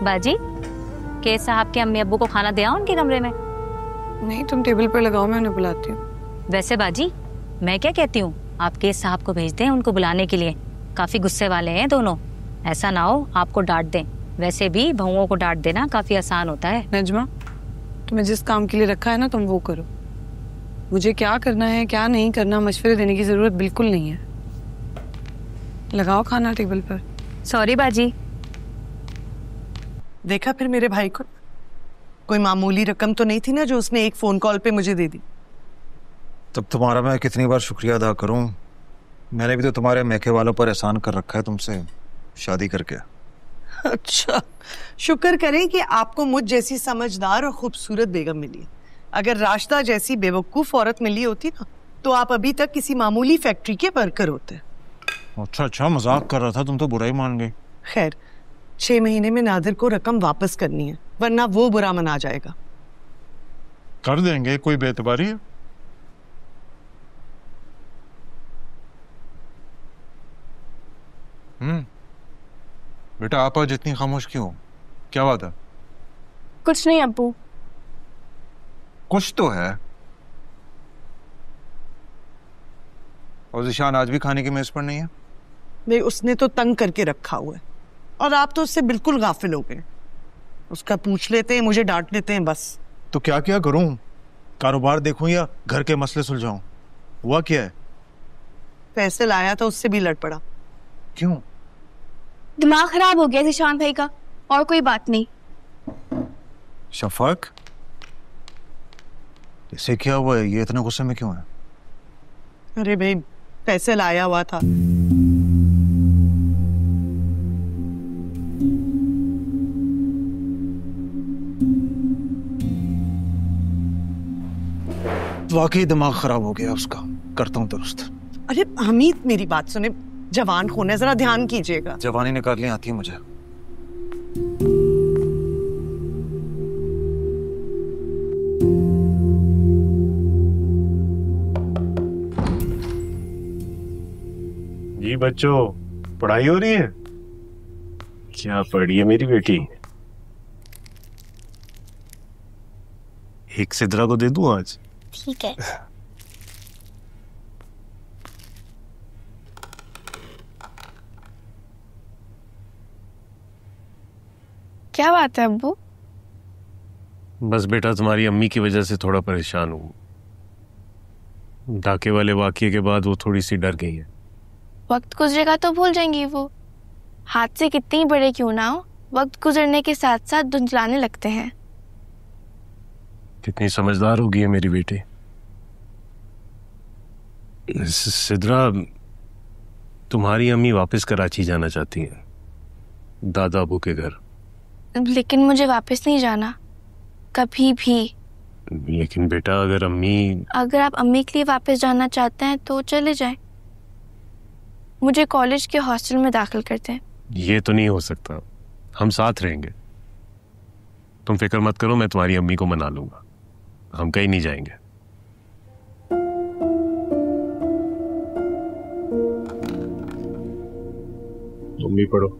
बाजी, केस साहब के अम्मी अब्बू को खाना दिया उनके कमरे में? नहीं, तुम टेबल पर लगाओ, मैं उन्हें बुलाती हूँ। वैसे बाजी, मैं क्या कहती हूँ, आप केस साहब को भेज दें उनको बुलाने के लिए। काफी गुस्से वाले हैं दोनों, ऐसा ना हो आपको डांट दें। वैसे भी बहुओं को डांट देना काफी आसान होता है। नजमा, तुम्हें जिस काम के लिए रखा है ना, तुम वो करो। मुझे क्या करना है क्या नहीं करना मशवरे देने की जरूरत बिल्कुल नहीं है। लगाओ खाना टेबल पर। सॉरी बाजी। देखा फिर मेरे भाई को, कोई मामूली रकम तो नहीं थी ना जो उसने एक फोन कॉल पे मुझे दे दी। तब तुम्हारा मैं कितनी बार शुक्रिया अदा करूं। मैंने भी तो तुम्हारे मैके वालों पर एहसान कर रखा है तुमसे शादी करके। अच्छा, शुक्र करें कि आपको मुझ जैसी समझदार और खूबसूरत बेगम मिली। अगर राशिदा जैसी बेवकूफ औरत मिली होती ना, तो आप अभी तक किसी मामूली फैक्ट्री के वर्कर होते। अच्छा, मजाक कर रहा था, तुम तो बुरा ही मान गई। खैर, 6 महीने में नादिर को रकम वापस करनी है, वरना वो बुरा मना जाएगा। कर देंगे, कोई बेतबारी है? बेटा आप आज इतनी खामोश क्यों? क्या बात है? कुछ नहीं अब्बू। कुछ तो है। और ज़िशान आज भी खाने की मेज पर नहीं है? नहीं, उसने तो तंग करके रखा हुआ है और आप तो उससे बिल्कुल गाफिल हो गए। उसका पूछ लेते हैं, मुझे डांट लेते हैं बस। तो क्या क्या करूं? कारोबार देखूं या घर के मसले सुलझाऊं? हुआ क्या है? फैसल आया था, उससे भी लड़ पड़ा। क्यों? दिमाग खराब हो गया ज़िशान भाई का, और कोई बात नहीं। शफाक, इसे क्या हुआ है? ये इतने गुस्से में क्यों है? अरे भाई, फैसल आया हुआ था। वाकई दिमाग खराब हो गया उसका, करता हूं दुरुस्त। अरे हमीद, मेरी बात सुने, जवान खून है, जरा ध्यान कीजिएगा। जवानी निकालनी आती है मुझे। जी बच्चों, पढ़ाई हो रही है? क्या पढ़ रही है मेरी बेटी? एक सिद्रा को दे दूं आज? ठीक है। क्या बात है अब्बू? बस बेटा, तुम्हारी अम्मी की वजह से थोड़ा परेशान हूँ। डाके वाले वाकये के बाद वो थोड़ी सी डर गई है। वक्त गुजरेगा तो भूल जाएंगी वो। हादसे कितने ही बड़े क्यों ना हो, वक्त गुजरने के साथ साथ धुंधलाने लगते हैं। कितनी समझदार हो गई है मेरी बेटी। सिद्रा, तुम्हारी अम्मी वापस कराची जाना चाहती हैं, दादा अबू के घर। लेकिन मुझे वापस नहीं जाना, कभी भी। लेकिन बेटा, अगर आप अम्मी के लिए वापस जाना चाहते हैं तो चले जाएं। मुझे कॉलेज के हॉस्टल में दाखिल करते हैं। ये तो नहीं हो सकता, हम साथ रहेंगे। तुम फिक्र मत करो, मैं तुम्हारी अम्मी को मना लूंगा, हम कहीं नहीं जाएंगे। अम्मी पढ़ो।